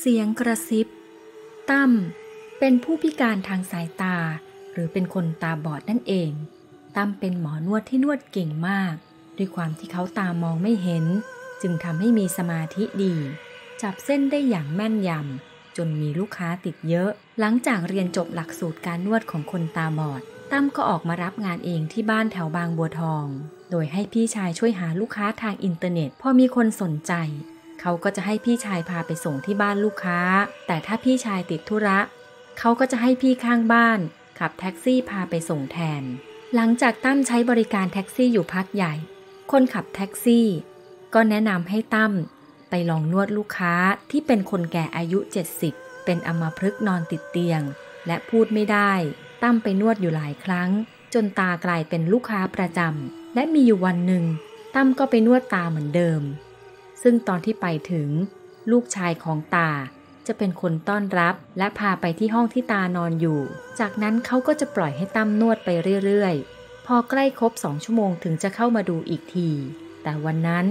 สียงกระซิบตั้มเป็นผู้พิการทางสายตาหรือเป็นคนตาบอดนั่นเองตั้มเป็นหมอนวดที่นวดเก่งมากด้วยความที่เขาตามองไม่เห็นจึงทำให้มีสมาธิดีจับเส้นได้อย่างแม่นยำจนมีลูกค้าติดเยอะหลังจากเรียนจบหลักสูตรการนวดของคนตาบอดตั้มก็ออกมารับงานเองที่บ้านแถวบางบัวทองโดยให้พี่ชายช่วยหาลูกค้าทางอินเทอร์เน็ตพอมีคนสนใจเขาก็จะให้พี่ชายพาไปส่งที่บ้านลูกค้าแต่ถ้าพี่ชายติดธุระเขาก็จะให้พี่ข้างบ้านขับแท็กซี่พาไปส่งแทนหลังจากตั้มใช้บริการแท็กซี่อยู่พักใหญ่คนขับแท็กซี่ก็แนะนำให้ตั้มไปลองนวดลูกค้าที่เป็นคนแก่อายุ70เป็นอัมพฤกษ์นอนติดเตียงและพูดไม่ได้ตั้มไปนวดอยู่หลายครั้งจนตากลายเป็นลูกค้าประจำและมีอยู่วันหนึ่งตั้มก็ไปนวดตาเหมือนเดิมซึ่งตอนที่ไปถึงลูกชายของตาจะเป็นคนต้อนรับและพาไปที่ห้องที่ตานอนอยู่จากนั้นเขาก็จะปล่อยให้ตั้มนวดไปเรื่อยๆพอใกล้ครบ2 ชั่วโมงถึงจะเข้ามาดูอีกทีแต่วันนั้น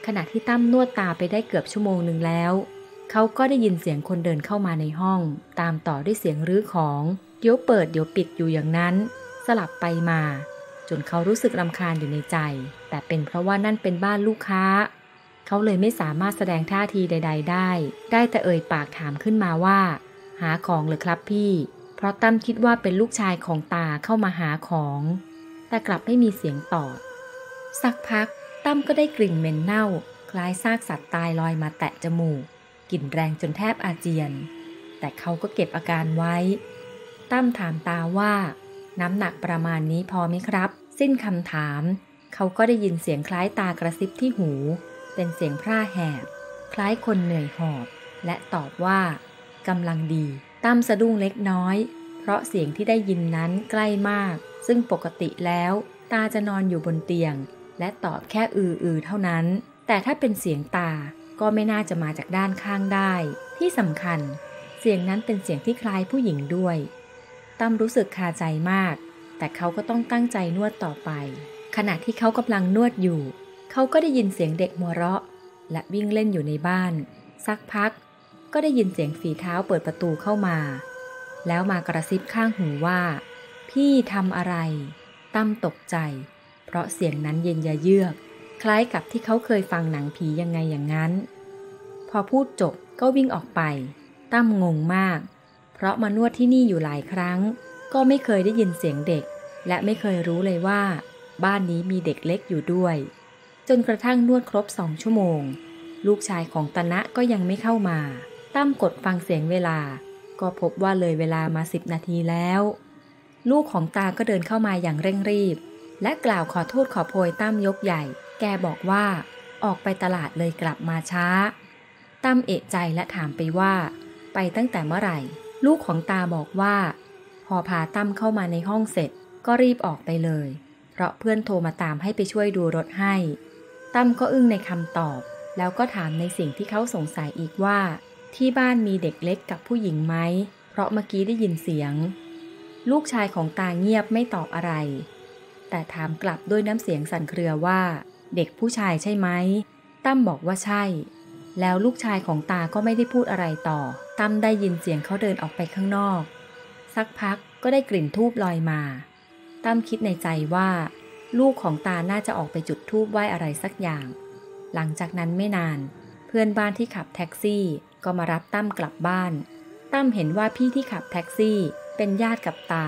ขณะที่ตั้มนวดตาไปได้เกือบชั่วโมงหนึ่งแล้วเขาก็ได้ยินเสียงคนเดินเข้ามาในห้องตามต่อด้วยเสียงรื้อของเดี๋ยวเปิดเดี๋ยวปิดอยู่อย่างนั้นสลับไปมาจนเขารู้สึกรำคาญอยู่ในใจแต่เป็นเพราะว่านั่นเป็นบ้านลูกค้าเขาเลยไม่สามารถแสดงท่าทีใดๆได้แต่เอ่ยปากถามขึ้นมาว่าหาของหรือครับพี่เพราะตั้มคิดว่าเป็นลูกชายของตาเข้ามาหาของแต่กลับไม่มีเสียงตอบสักพักตั้มก็ได้กลิ่นเหม็นเน่าคล้ายซากสัตว์ตายลอยมาแตะจมูกกลิ่นแรงจนแทบอาเจียนแต่เขาก็เก็บอาการไว้ตั้มถามตาว่าน้ำหนักประมาณนี้พอไหมครับสิ้นคำถามเขาก็ได้ยินเสียงคล้ายตากระซิบที่หูเป็นเสียงพร่าแหบคล้ายคนเหนื่อยหอบและตอบว่ากำลังดีตั้มสะดุ้งเล็กน้อยเพราะเสียงที่ได้ยินนั้นใกล้มากซึ่งปกติแล้วตาจะนอนอยู่บนเตียงและตอบแค่อือเท่านั้นแต่ถ้าเป็นเสียงตาก็ไม่น่าจะมาจากด้านข้างได้ที่สำคัญเสียงนั้นเป็นเสียงที่คล้ายผู้หญิงด้วยตั้มรู้สึกคาใจมากแต่เขาก็ต้องตั้งใจนวดต่อไปขณะที่เขากำลังนวดอยู่เขาก็ได้ยินเสียงเด็กหัวเราะและวิ่งเล่นอยู่ในบ้านสักพักก็ได้ยินเสียงฝีเท้าเปิดประตูเข้ามาแล้วมากระซิบข้างหูว่าพี่ทำอะไรตั้มตกใจเพราะเสียงนั้นเย็นยะเยือกคล้ายกับที่เขาเคยฟังหนังผียังไงอย่างนั้นพอพูดจบก็วิ่งออกไปตั้มงงมากเพราะมานวดที่นี่อยู่หลายครั้งก็ไม่เคยได้ยินเสียงเด็กและไม่เคยรู้เลยว่าบ้านนี้มีเด็กเล็กอยู่ด้วยจนกระทั่งนวดครบ2 ชั่วโมงลูกชายของตะนะก็ยังไม่เข้ามาตั้มกดฟังเสียงเวลาก็พบว่าเลยเวลามา10 นาทีแล้วลูกของตาก็เดินเข้ามาอย่างเร่งรีบและกล่าวขอโทษขอโพยตั้มยกใหญ่แกบอกว่าออกไปตลาดเลยกลับมาช้าตั้มเอะใจและถามไปว่าไปตั้งแต่เมื่อไหร่ลูกของตาบอกว่าพอพาตั้มเข้ามาในห้องเสร็จก็รีบออกไปเลยเพราะเพื่อนโทรมาตามให้ไปช่วยดูรถให้ตั้มก็อึ้งในคำตอบแล้วก็ถามในสิ่งที่เขาสงสัยอีกว่าที่บ้านมีเด็กเล็กกับผู้หญิงไหมเพราะเมื่อกี้ได้ยินเสียงลูกชายของตาเงียบไม่ตอบอะไรแต่ถามกลับด้วยน้ำเสียงสั่นเครือว่าเด็กผู้ชายใช่ไหมตั้มบอกว่าใช่แล้วลูกชายของตาก็ไม่ได้พูดอะไรต่อตั้มได้ยินเสียงเขาเดินออกไปข้างนอกสักพักก็ได้กลิ่นธูปลอยมาตั้มคิดในใจว่าลูกของตาน่าจะออกไปจุดธูปไหว้อะไรสักอย่างหลังจากนั้นไม่นานเพื่อนบ้านที่ขับแท็กซี่ก็มารับตั้มกลับบ้านตั้มเห็นว่าพี่ที่ขับแท็กซี่เป็นญาติกับตา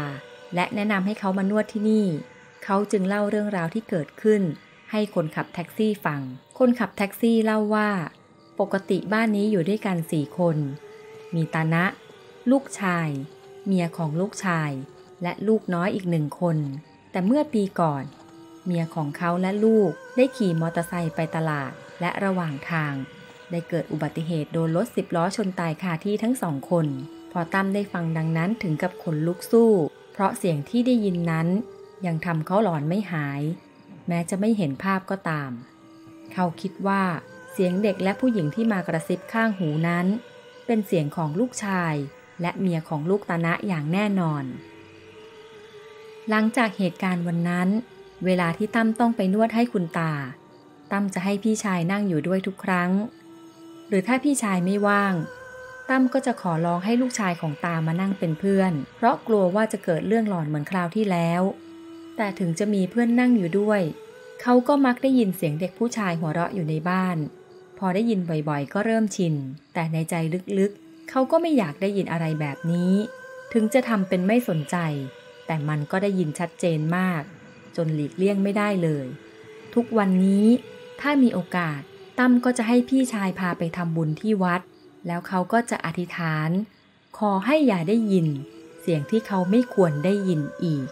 และแนะนำให้เขามานวดที่นี่เขาจึงเล่าเรื่องราวที่เกิดขึ้นให้คนขับแท็กซี่ฟังคนขับแท็กซี่เล่าว่าปกติบ้านนี้อยู่ด้วยกัน4 คนมีตานะลูกชายเมียของลูกชายและลูกน้อยอีก1 คนแต่เมื่อปีก่อนเมียของเขาและลูกได้ขี่มอเตอร์ไซค์ไปตลาดและระหว่างทางได้เกิดอุบัติเหตุโดนรถ10 ล้อชนตายคาที่ทั้ง2 คนพอตั้มได้ฟังดังนั้นถึงกับขนลุกสู้เพราะเสียงที่ได้ยินนั้นยังทำเขาหลอนไม่หายแม้จะไม่เห็นภาพก็ตามเขาคิดว่าเสียงเด็กและผู้หญิงที่มากระซิบข้างหูนั้นเป็นเสียงของลูกชายและเมียของลูกตานะอย่างแน่นอนหลังจากเหตุการณ์วันนั้นเวลาที่ตั้มต้องไปนวดให้คุณตาตั้มจะให้พี่ชายนั่งอยู่ด้วยทุกครั้งหรือถ้าพี่ชายไม่ว่าง ตั้ ตั้มก็จะขอร้องให้ลูกชายของตามานั่งเป็นเพื่อนเพราะกลัวว่าจะเกิดเรื่องหลอนเหมือนคราวที่แล้วแต่ถึงจะมีเพื่อนนั่งอยู่ด้วยเขาก็มักได้ยินเสียงเด็กผู้ชายหัวเราะอยู่ในบ้านพอได้ยินบ่อยๆก็เริ่มชินแต่ในใจลึกๆเขาก็ไม่อยากได้ยินอะไรแบบนี้ถึงจะทำเป็นไม่สนใจแต่มันก็ได้ยินชัดเจนมากจนหลีกเลี่ยงไม่ได้เลยทุกวันนี้ถ้ามีโอกาสตั้มก็จะให้พี่ชายพาไปทำบุญที่วัดแล้วเขาก็จะอธิษฐานขอให้อย่าได้ยินเสียงที่เขาไม่ควรได้ยินอีก